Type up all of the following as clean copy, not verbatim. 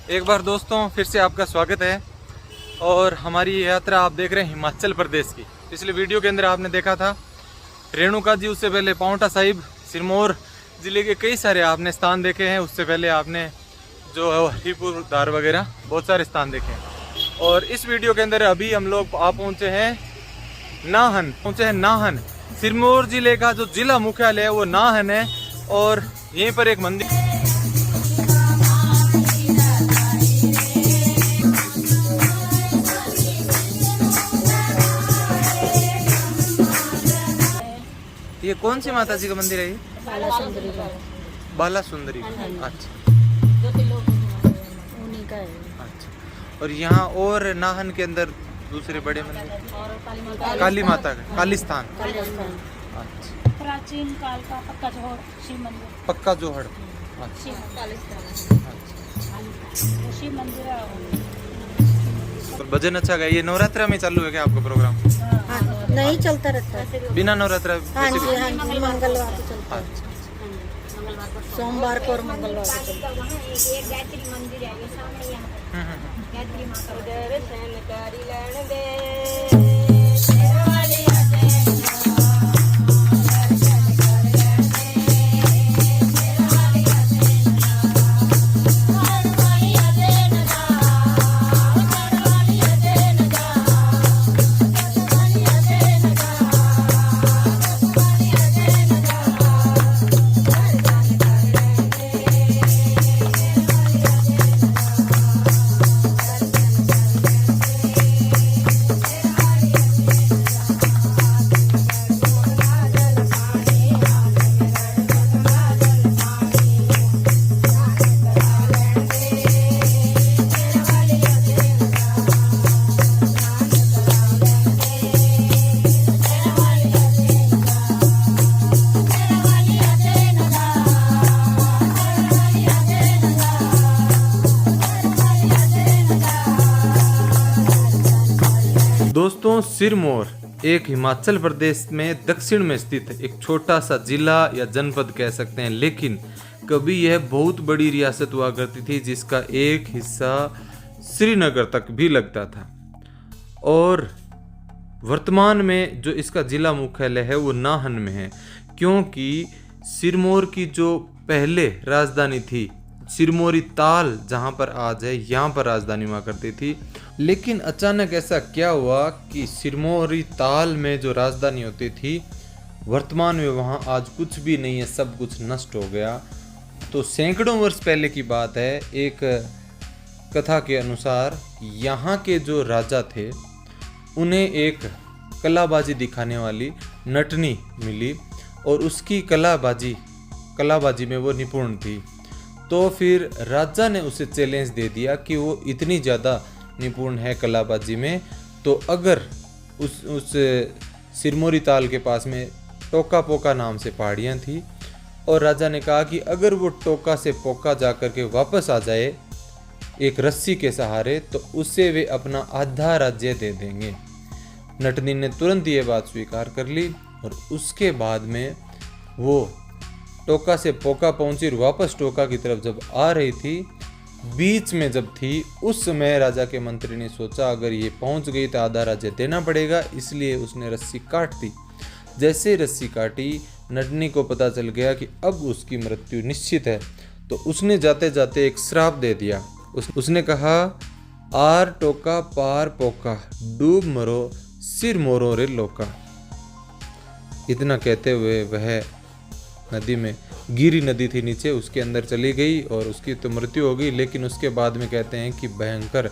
एक बार दोस्तों फिर से आपका स्वागत है। और हमारी यात्रा आप देख रहे हैं हिमाचल प्रदेश की। पिछले वीडियो के अंदर आपने देखा था रेणुका जी, उससे पहले पांवटा साहिब, सिरमौर ज़िले के कई सारे आपने स्थान देखे हैं। उससे पहले आपने जो है हरिपुर धार वगैरह बहुत सारे स्थान देखे हैं। और इस वीडियो के अंदर अभी हम लोग आप पहुँचे हैं नाहन। सिरमौर ज़िले का जो जिला मुख्यालय है वो नाहन है। और यहीं पर एक मंदिर ये कौन सी माता जी का मंदिर है? ये बाला सुंदरी। अच्छा अच्छा। और यहाँ और नाहन के अंदर दूसरे बड़े मंदिर काली माता का काली स्थान। अच्छा, प्राचीन काल का पक्का जोहड़ शिव मंदिर। पक्का जोहड़। शिव मंदिर है। और भजन अच्छा गया। ये नवरात्रा में चालू है क्या आपका प्रोग्राम? नहीं, चलता रहता है बिना नवरात्रा? हाँ जी, मंगलवार को चलता है। अच्छा। सोमवार को और मंगलवार को चलता है। वहाँ एक गायत्री मंदिर है, ये सामने यहाँ गायत्री माता दर्शन करी लेने दे। दोस्तों, सिरमौर एक हिमाचल प्रदेश में दक्षिण में स्थित एक छोटा सा जिला या जनपद कह सकते हैं, लेकिन कभी यह बहुत बड़ी रियासत हुआ करती थी जिसका एक हिस्सा श्रीनगर तक भी लगता था। और वर्तमान में जो इसका जिला मुख्यालय है वो नाहन में है, क्योंकि सिरमौर की जो पहले राजधानी थी सिरमौरी ताल, जहाँ पर आज है, यहाँ पर राजधानी हुआ करती थी। लेकिन अचानक ऐसा क्या हुआ कि सिरमौरी ताल में जो राजधानी होती थी वर्तमान में वहाँ आज कुछ भी नहीं है, सब कुछ नष्ट हो गया। तो सैकड़ों वर्ष पहले की बात है। एक कथा के अनुसार यहाँ के जो राजा थे उन्हें एक कलाबाजी दिखाने वाली नटनी मिली और उसकी कलाबाजी में वो निपुण थी। तो फिर राजा ने उसे चैलेंज दे दिया कि वो इतनी ज़्यादा निपुण है कलाबाजी में, तो अगर उस सिरमौरी ताल के पास में टोका पोका नाम से पहाड़ियाँ थी, और राजा ने कहा कि अगर वो टोका से पोका जा कर के वापस आ जाए एक रस्सी के सहारे, तो उसे वे अपना आधा राज्य दे देंगे। नटनी ने तुरंत ये बात स्वीकार कर ली और उसके बाद में वो टोका से पोका पहुंची और वापस टोका की तरफ जब आ रही थी, बीच में जब थी, उस समय राजा के मंत्री ने सोचा अगर ये पहुंच गई तो आधा राज्य देना पड़ेगा, इसलिए उसने रस्सी काट दी। जैसे रस्सी काटी, नटनी को पता चल गया कि अब उसकी मृत्यु निश्चित है, तो उसने जाते जाते एक श्राप दे दिया। उसने कहा, आर टोका पार पोका, डूब मरो सिरमौरो रे लोका। इतना कहते हुए वह नदी में, गिरी नदी थी नीचे, उसके अंदर चली गई और उसकी तो मृत्यु हो गई। लेकिन उसके बाद में कहते हैं कि भयंकर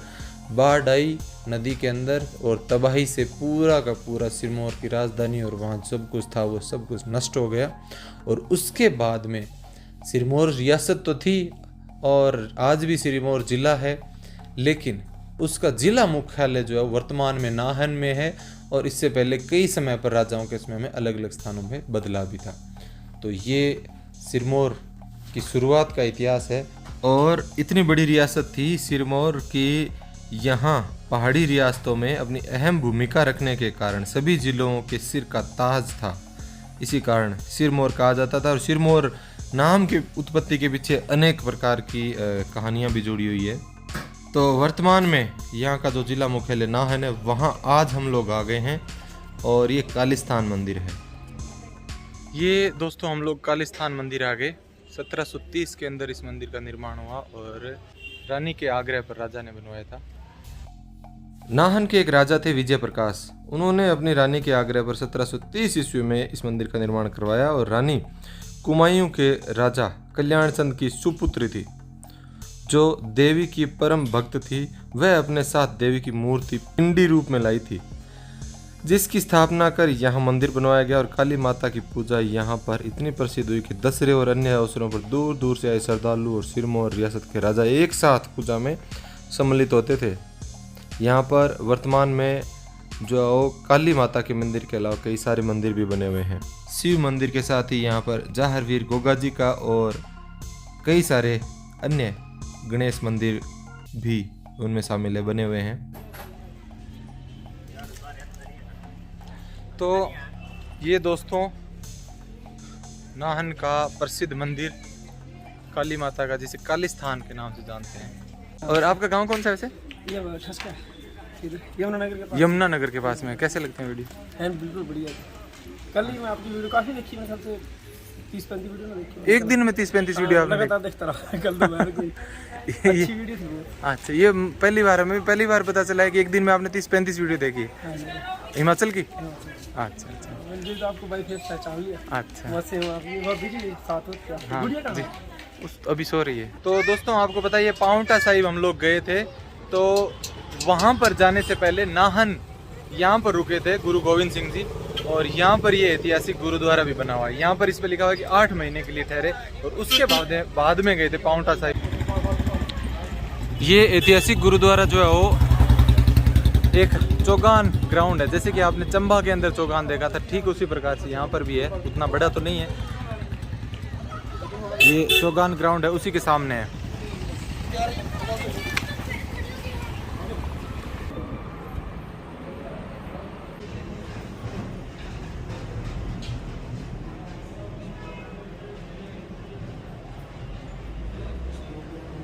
बाढ़ आई नदी के अंदर और तबाही से पूरा का पूरा सिरमौर की राजधानी और वहाँ सब कुछ था वो सब कुछ नष्ट हो गया। और उसके बाद में सिरमौर रियासत तो थी और आज भी सिरमौर जिला है, लेकिन उसका जिला मुख्यालय जो है वर्तमान में नाहन में है। और इससे पहले कई समय पर राजाओं के समय में अलग अलग स्थानों में बदला भी था। तो ये सिरमौर की शुरुआत का इतिहास है। और इतनी बड़ी रियासत थी सिरमौर की, यहाँ पहाड़ी रियासतों में अपनी अहम भूमिका रखने के कारण सभी जिलों के सिर का ताज था। इसी कारण सिरमौर कहा जाता था। और सिरमौर नाम की उत्पत्ति के पीछे अनेक प्रकार की कहानियाँ भी जुड़ी हुई है। तो वर्तमान में यहाँ का जो जिला मुख्यालय नाहन है वहाँ आज हम लोग आ गए हैं और ये कालिस्थान मंदिर है। ये दोस्तों हम लोग कालिस्थान मंदिर आ गए। 1730 के अंदर इस मंदिर का निर्माण हुआ और रानी के आग्रह पर राजा ने बनवाया था। नाहन के एक राजा थे विजय प्रकाश। उन्होंने अपनी रानी के आग्रह पर 1730 ईस्वी में इस मंदिर का निर्माण करवाया और रानी कुमायूं के राजा कल्याण चंद की सुपुत्री थी जो देवी की परम भक्त थी। वह अपने साथ देवी की मूर्ति पिंडी रूप में लाई थी जिसकी स्थापना कर यहाँ मंदिर बनवाया गया और काली माता की पूजा यहाँ पर इतनी प्रसिद्ध हुई कि दशहरे और अन्य अवसरों पर दूर दूर से आए श्रद्धालु और सिरमौर रियासत के राजा एक साथ पूजा में सम्मिलित होते थे। यहाँ पर वर्तमान में जो काली माता के मंदिर के अलावा कई सारे मंदिर भी बने हुए हैं। शिव मंदिर के साथ ही यहाँ पर जाहरवीर गोगा जी का और कई सारे अन्य गणेश मंदिर भी उनमें शामिल है, बने हुए हैं। तो ये दोस्तों नाहन का प्रसिद्ध मंदिर काली माता का, जिसे कालिस्थान के नाम से जानते हैं। और आपका गांव कौन सा है वैसे? यमुनानगर के पास में। कैसे लगते हैं वीडियो? बिल्कुल बढ़िया। कल ही मैं आपकी वीडियो काफी देखी, मैं सबसे 30-35 वीडियो में देखी। एक दिन में 30-35 वीडियो आपने लगातार देखता रहा। कल दोपहर को अच्छी वीडियो थी वो। अच्छा, ये पहली बार है, मैं पहली बार पता चला है कि एक दिन में आपने 30-35 वीडियो देखी। हिमाचल की? अच्छा अच्छा, मुझे तो आपको बाई फेस पहचान लिया। अच्छा, वैसे वो आपकी बहुत बिजी साथ होता है। हाँ गुड़िया जी, कहाँ? अभी सो रही है। तो दोस्तों आपको पता है ये पाउंटा साहिब हम लोग गए थे, तो वहाँ पर जाने से पहले नाहन यहाँ पर रुके थे गुरु गोविंद सिंह जी, और यहाँ पर ये ऐतिहासिक गुरुद्वारा भी बना हुआ है। यहाँ पर इस पर लिखा हुआ है कि 8 महीने के लिए ठहरे और उसके बाद में गए थे पाउंटा साहिब। ये ऐतिहासिक गुरुद्वारा जो है वो एक चौगान ग्राउंड है। जैसे कि आपने चंबा के अंदर चौगान देखा था, ठीक उसी प्रकार से यहाँ पर भी है। उतना बड़ा तो नहीं है, ये चौगान ग्राउंड है, उसी के सामने है।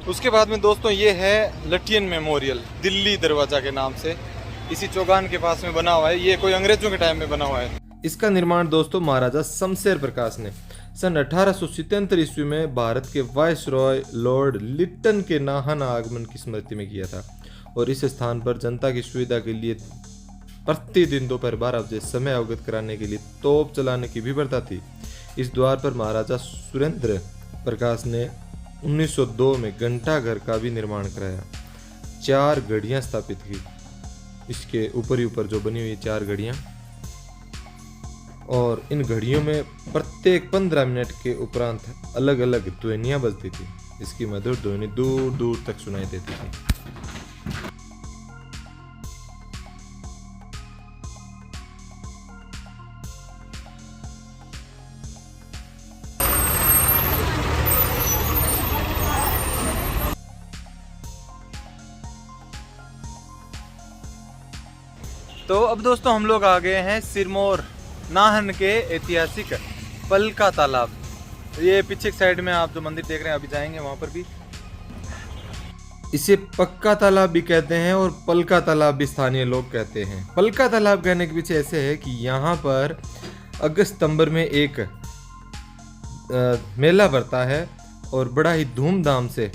उसके बाद में दोस्तों ये है लठियन मेमोरियल, दिल्ली दरवाजा के नाम से, इसी चौगान के पास में बना हुआ है। ये कोई अंग्रेजों के टाइम में बना हुआ है। इसका निर्माण दोस्तों महाराजा शमशेर प्रकाश ने सन 1877 ईस्वी में भारत के वायसरॉय लॉर्ड लिट्टन के नाहन आगमन की स्मृति में किया था और इस स्थान पर जनता की सुविधा के लिए प्रतिदिन दोपहर 12 बजे समय अवगत कराने के लिए तोप चलाने की भी प्रथा थी। इस द्वार पर महाराजा सुरेंद्र प्रकाश ने 1902 में घंटा घर का भी निर्माण कराया। 4 घड़ियां स्थापित की इसके ऊपर ही ऊपर जो बनी हुई 4 घड़ियां, और इन घड़ियों में प्रत्येक 15 मिनट के उपरांत अलग अलग ध्वनियां बजती थी। इसकी मधुर ध्वनि दूर दूर तक सुनाई देती थी। तो अब दोस्तों हम लोग आ गए हैं सिरमौर नाहन के ऐतिहासिक पलका तालाब। ये पीछे साइड में आप जो मंदिर देख रहे हैं, अभी जाएंगे वहां पर भी। इसे पक्का तालाब भी कहते हैं और पलका तालाब भी स्थानीय लोग कहते हैं। पलका तालाब कहने के पीछे ऐसे है कि यहाँ पर अगस्त सितंबर में एक मेला भरता है और बड़ा ही धूमधाम से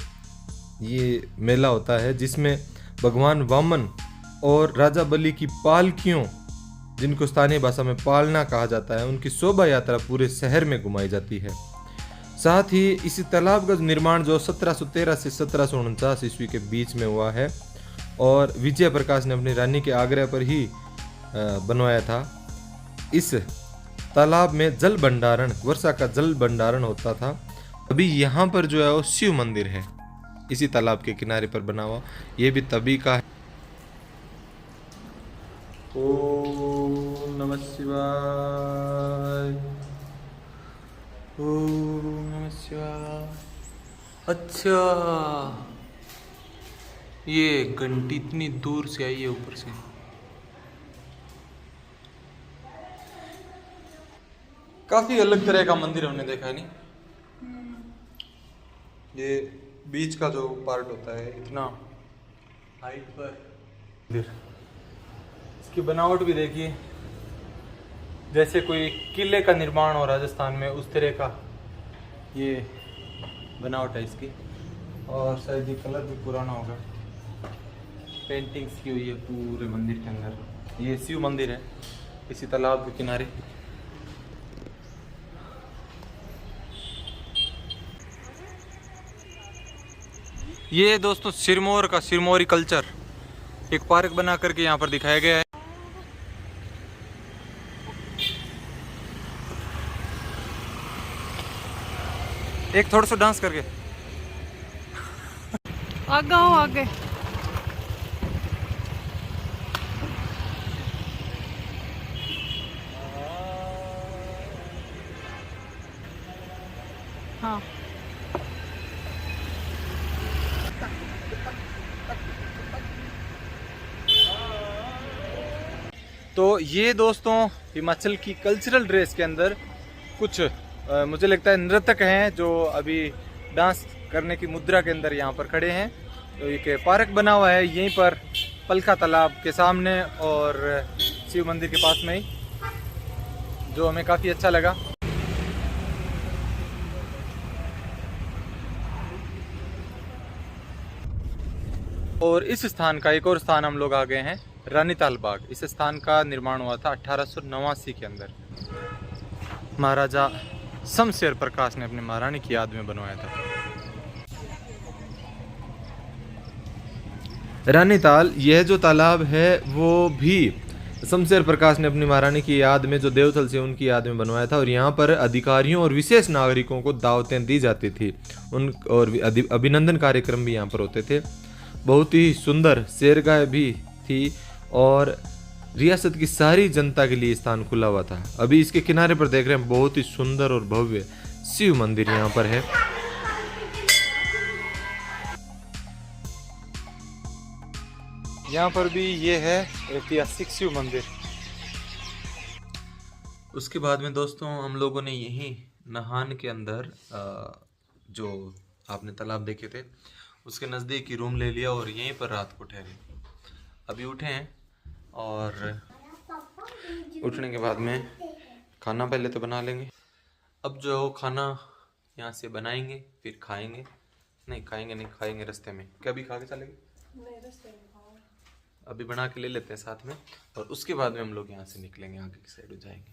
ये मेला होता है, जिसमें भगवान वामन और राजा बलि की पालकियों, जिनको स्थानीय भाषा में पालना कहा जाता है, उनकी शोभा यात्रा पूरे शहर में घुमाई जाती है। साथ ही इस तालाब का निर्माण जो 1713 से 1749 ईस्वी के बीच में हुआ है और विजय प्रकाश ने अपनी रानी के आग्रह पर ही बनवाया था। इस तालाब में जल भंडारण, वर्षा का जल भंडारण होता था। अभी यहाँ पर जो है वो शिव मंदिर है, इसी तालाब के किनारे पर बना हुआ। ये भी तभी का है। ओम नमः शिवाय, ओम नमः शिवाय। अच्छा, ये घंटी इतनी दूर से आई है ऊपर से। काफी अलग तरह का मंदिर हमने देखा है, नहीं? ये बीच का जो पार्ट होता है इतना हाइट पर इसकी बनावट भी देखिए, जैसे कोई किले का निर्माण हो राजस्थान में उस तरह का ये बनावट है इसकी। और शायद ये कलर भी पुराना होगा। पेंटिंग्स की हुई है पूरे मंदिर के अंदर। ये शिव मंदिर है इसी तालाब के किनारे। ये दोस्तों सिरमौर का सिरमौरी कल्चर एक पार्क बना करके यहाँ पर दिखाया गया है। एक थोड़ा सा डांस करके आगे आओ आगे। हाँ तो ये दोस्तों हिमाचल की कल्चरल ड्रेस के अंदर कुछ मुझे लगता है नर्तक हैं जो अभी डांस करने की मुद्रा के अंदर यहाँ पर खड़े हैं। तो एक पार्क बना हुआ है यहीं पर पलखा तालाब के सामने और शिव मंदिर के पास में ही, जो हमें काफ़ी अच्छा लगा। और इस स्थान का एक और स्थान हम लोग आ गए हैं, रानीताल बाग। इस स्थान का निर्माण हुआ था 1889 के अंदर। महाराजा शमशेर प्रकाश ने अपनी महारानी की याद में बनवाया था। रानीताल यह जो तालाब है वो भी शमशेर प्रकाश ने अपनी महारानी की याद में, जो देवथल से उनकी याद में बनवाया था। और यहाँ पर अधिकारियों और विशेष नागरिकों को दावतें दी जाती थी उन, और अभिनंदन कार्यक्रम भी यहाँ पर होते थे। बहुत ही सुंदर सैरगाह भी थी और रियासत की सारी जनता के लिए स्थान खुला हुआ था। अभी इसके किनारे पर देख रहे हैं बहुत ही सुंदर और भव्य शिव मंदिर यहाँ पर है। यहाँ पर भी ये है ऐतिहासिक शिव मंदिर। उसके बाद में दोस्तों हम लोगों ने यहीं नाहन के अंदर जो आपने तालाब देखे थे उसके नज़दीक ही रूम ले लिया और यहीं पर रात को ठहरे। अभी उठे हैं और उठने के बाद में खाना पहले तो बना लेंगे। अब जो खाना यहाँ से बनाएंगे फिर खाएंगे। नहीं खाएंगे, नहीं खाएंगे रास्ते में। क्या अभी खा के चलेंगे? अभी बना के ले लेते हैं साथ में और उसके बाद में हम लोग यहाँ से निकलेंगे, आगे की साइड हो जाएंगे।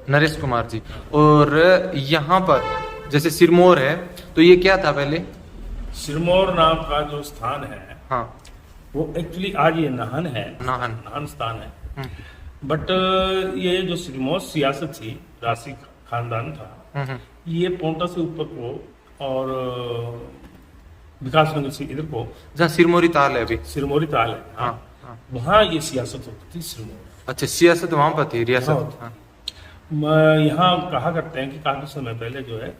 नरेश कुमार जी। और यहाँ पर जैसे सिरमौर है तो ये क्या था पहले? सिरमौर नाम का जो स्थान है, हाँ, वो एक्चुअली आज ये नाहन है, नाहन स्थान है। बट ये जो सिरमौर सियासत थी, राशि खानदान था, ये पोंटा से ऊपर को और विकासनगर से इधर को, जहाँ सिरमौरी ताल है, अभी सिरमौरी ताल है, हाँ, वहाँ ये सियासत होती थी सिरमौर। अच्छा, सियासत वहाँ पर थी, रियासत। हाँ। यहाँ कहा करते हैं कि काफी समय पहले जो है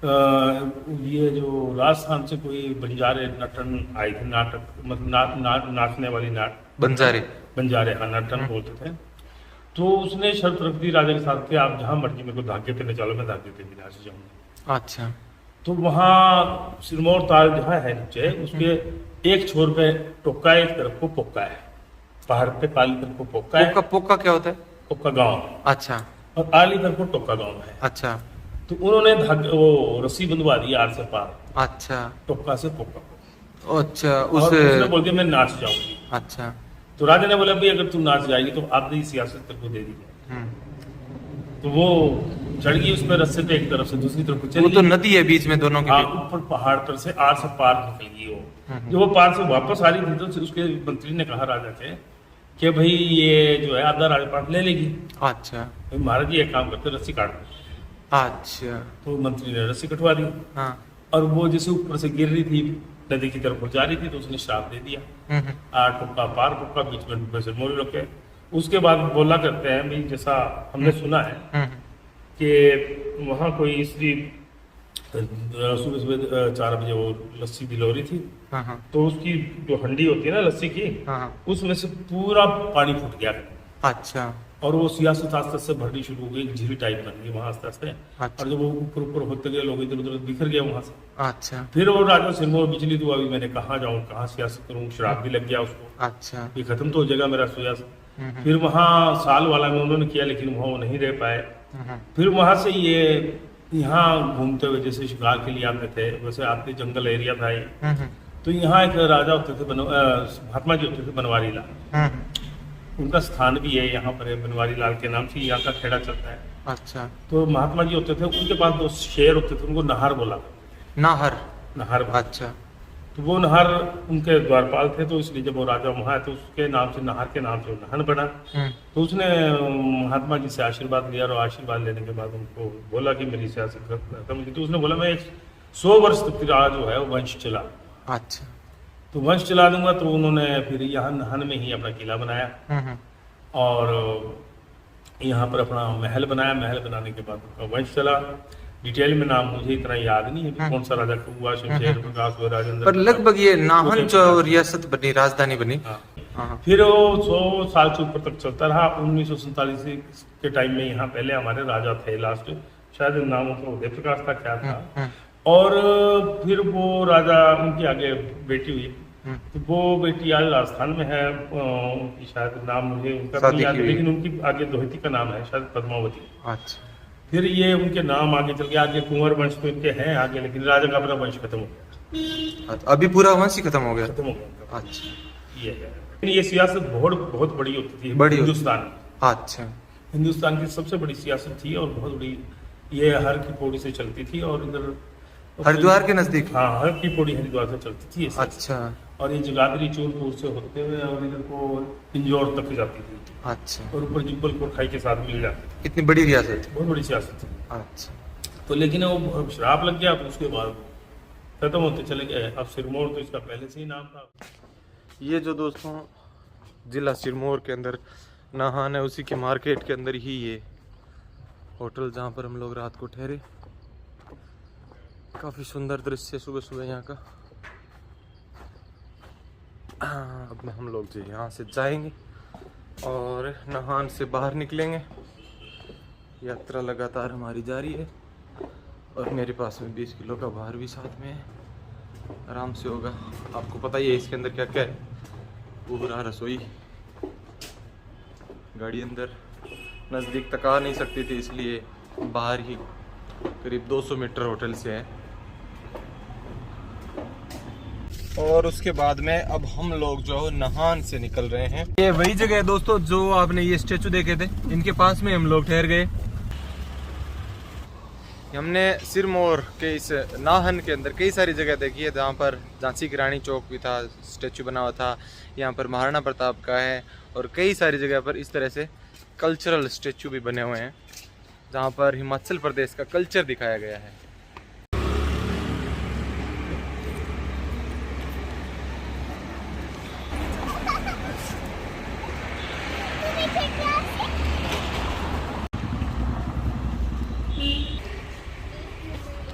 ये जो राजस्थान से कोई बंजारे नटन आए थे, नाटक मतलब नाचने वाली बंजारे हाँ नटन बोलते थे। तो उसने शर्त रख दी राजा के साथ कि आप जहाँ मर्जी मेरे को धागे पे न चलो, मैं धागे पे भी नाच जाऊंगा। अच्छा। तो वहाँ सिरमौर ताल जहाँ है नीचे, उसके एक छोर पे टोका है, एक तरफ को पोक्का है, पहाड़ पे पाली तरफ को पोक्का है। पोक्का क्या होता है? पोक्का गाँव। अच्छा। और आली तरफ को टोका गाँव है। अच्छा। तो उन्होंने वो रस्सी बंधवा दी आर से पार। अच्छा। टोका से पोक्का। अच्छा। उसने बोल दिया मैं नाच जाऊंगी। अच्छा। तो राजा ने बोला भाई अगर तू नाच जाएगी तो आधी सियासत तेरे को दे दी। तो वो चढ़ गई उस पर रस्से पे, एक तरफ से दूसरी तरफ चली। वो तो नदी है बीच में दोनों के। ऊपर पहाड़ पर से आर से पार निकल गई वो। जो वो पार से वापस आ रही थी तो उसके मंत्री ने कहा राजा के कि भाई ये जो है आधा राजपाट ले लेगी। अच्छा। महाराज जी एक काम करते रस्सी काट दो। अच्छा। तो मंत्री ने रस्सी कटवा दी। हाँ। और वो जैसे ऊपर से गिर रही थी नदी की तरफ जा रही थी तो उसने श्राप दे दिया। 8 टुक्का पार टुक्का, बीच में टुक्के से मोरी रोके। उसके बाद बोला करते हैं भाई, जैसा हमने सुना है कि वहाँ कोई स्त्री सुबह सुबह 4 बजे वो लस्सी दिलो रही थी। तो उसकी जो हंडी होती है ना लस्सी की, उसमें से पूरा पानी फूट गया। अच्छा और वो सियासत आस्ते से भरनी शुरू हो गई, एक झील टाइप बन गई वहाँ आस्ते आस्ते। अच्छा। और जब वो ऊपर ऊपर होते गए लोग इधर उधर बिखर गए वहाँ से। अच्छा फिर वो राजा सिरमौर बिजली तो अभी मैंने कहाँ जाऊँ, कहाँ सियासत करूँ, शराब भी लग गया उसको, अच्छा। ये खत्म तो हो जाएगा मेरा सियासत। फिर वहाँ साल वाला में उन्होंने किया, लेकिन वहाँ वो नहीं रह पाए। फिर वहाँ से ये यहाँ घूमते हुए जैसे शिकार के लिए आते थे, वैसे आते जंगल एरिया था ये। तो यहाँ एक राजा होते थे महात्मा जी होते थे बनवारी लाल, उनका स्थान भी है यहाँ पर, बनवारी लाल के नाम से यहाँ का खेड़ा चलता है। अच्छा। तो महात्मा जी होते थे, उनके पास 2 शेर होते थे, उनको नाहर बोला, नाहर। नाहर। अच्छा। तो वो नाहर उनके द्वारपाल थे, तो इसलिए जब वो राजा वहाँ है तो उसके नाम से, नाहर के नाम से नाहन बना। तो उसने महात्मा जी से आशीर्वाद लिया, और आशीर्वाद लेने के बाद उनको बोला कि मेरी सियासत खत्म हुई। तो उसने बोला मैं 100 वर्ष तक तेरा जो है वो वंश चला। अच्छा। तो वंश चला दूंगा। तो उन्होंने फिर यहाँ नाहन में ही अपना किला बनाया और यहाँ पर अपना महल बनाया। महल बनाने के बाद उनका वंश चला। डिटेल में नाम मुझे इतना याद नहीं है कि कौन सा राजा हुआ, शमशेर प्रकाश हुआ, राजेंद्र, पर लगभग ये नाहन जो रियासत बनी, राजधानी बनी। हाँ। फिर वो 100 साल से ऊपर तक चलता रहा। 1947 के टाइम में यहाँ पहले हमारे राजा थे, लास्ट शायद नाम उनका उदय प्रकाश था, क्या था। और फिर वो राजा, उनकी आगे बेटी हुई, तो वो बेटी आज राजस्थान में है। उनकी शायद नाम मुझे उनका नहीं याद, लेकिन उनकी आगे दोहती का नाम है शायद पद्मावती। अच्छा। फिर ये उनके नाम आगे चल गया, आगे कुंवर वंश तो इनके हैं आगे, लेकिन राजा का अपना वंश खत्म हो गया। अभी पूरा वंश ही खत्म हो गया। खत्म हो गया। अच्छा। ये है। ये सियासत बहुत बड़ी होती थी बड़ी हिंदुस्तान। अच्छा। हिंदुस्तान की सबसे बड़ी सियासत थी और बहुत बड़ी, ये हर की पौड़ी से चलती थी। और इधर हरिद्वार के नजदीक। हाँ, हर की पौड़ी हरिद्वार से चलती थी। अच्छा। और ये जगाधरी चूरपुर से होते हुए और इधर को इंजौर तक जाती थी। अच्छा। और ऊपर जब्बलपुर खाई के साथ मिल जाती थी। इतनी बड़ी रियासत। बहुत बड़ी सियासत थी। अच्छा। तो लेकिन वो शराब लग गया, तो उसके बाद खत्म होते चले गए। अब सिरमौर तो इसका पहले से ही नाम था। ये जो दोस्तों जिला सिरमौर के अंदर नाहन है, उसी के मार्केट के अंदर ही ये होटल जहाँ पर हम लोग रात को ठहरे। काफ़ी सुंदर दृश्य सुबह सुबह यहाँ का। अब हम लोग जो यहाँ से जाएंगे और नाहन से बाहर निकलेंगे। यात्रा लगातार हमारी जारी है और मेरे पास में 20 किलो का भार भी साथ में है, आराम से होगा। आपको पता ही है इसके अंदर क्या क्या है। पूरा रसोई, गाड़ी अंदर नज़दीक तक आ नहीं सकती थी, इसलिए बाहर ही करीब 200 मीटर होटल से है। और उसके बाद में अब हम लोग जो नाहन से निकल रहे हैं। ये वही जगह है दोस्तों जो आपने ये स्टेचू देखे थे, इनके पास में हम लोग ठहर गए। हमने सिरमौर के इस नाहन के अंदर कई सारी जगह देखी है जहाँ पर झांसी की रानी चौक भी था, स्टेचू बना हुआ था। यहाँ पर महाराणा प्रताप का है और कई सारी जगह पर इस तरह से कल्चरल स्टेचू भी बने हुए हैं जहाँ पर हिमाचल प्रदेश का कल्चर दिखाया गया है।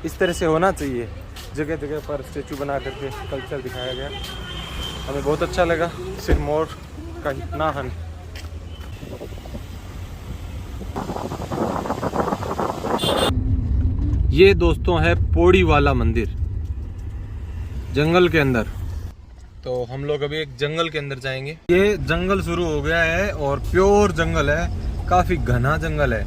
इस तरह से होना चाहिए, जगह जगह पर स्टेचू बना करके कल्चर दिखाया गया। हमें बहुत अच्छा लगा सिरमौर का नाहन। ये दोस्तों है पौड़ी वाला मंदिर, जंगल के अंदर। तो हम लोग अभी एक जंगल के अंदर जाएंगे। ये जंगल शुरू हो गया है और प्योर जंगल है, काफी घना जंगल है।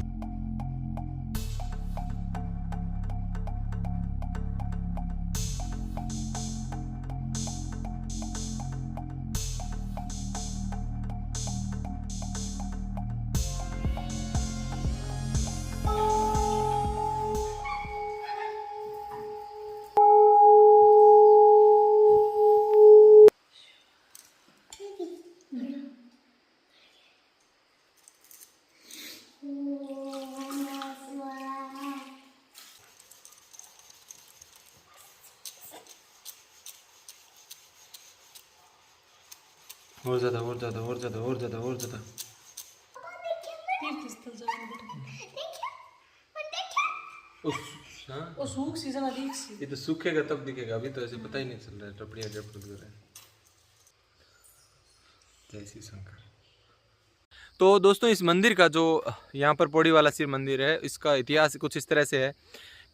और ज्यादा और ज्यादा और ज्यादा और ज्यादा और ज्यादा। वो सूख सीजन अधिक सी। ये तो सूखेगा तब दिखेगा, अभी तो ऐसे पता ही नहीं चल रहा है। टपड़ियाँ जब रहे हैं। जय श्री शंकर। तो दोस्तों इस मंदिर का जो यहाँ पर पौड़ी वाला सिर मंदिर है, इसका इतिहास कुछ इस तरह से है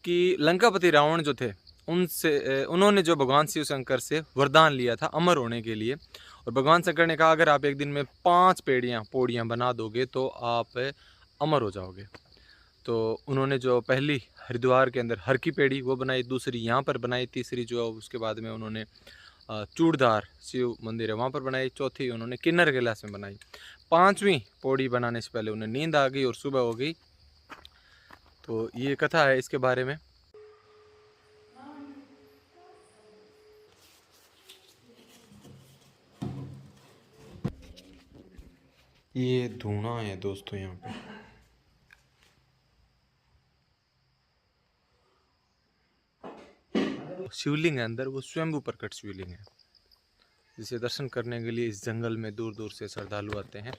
कि लंकापति रावण जो थे उनसे उन्होंने जो भगवान शिव शंकर से वरदान लिया था अमर होने के लिए, और भगवान शंकर ने कहा अगर आप एक दिन में 5 पौड़ियाँ बना दोगे तो आप अमर हो जाओगे। तो उन्होंने जो पहली हरिद्वार के अंदर हर की पेड़ी वो बनाई, दूसरी यहाँ पर बनाई, तीसरी जो उसके बाद में उन्होंने चूड़धार शिव मंदिर है वहाँ पर बनाई, चौथी उन्होंने किन्नर कैलाश में बनाई। 5वीं पौड़ी बनाने से पहले उन्हें नींद आ गई और सुबह हो गई। तो ये कथा है इसके बारे में। ये धूना है दोस्तों यहाँ पे। शिवलिंग है अंदर, वो स्वयंभू प्रकट शिवलिंग है जिसे दर्शन करने के लिए इस जंगल में दूर दूर से श्रद्धालु आते हैं।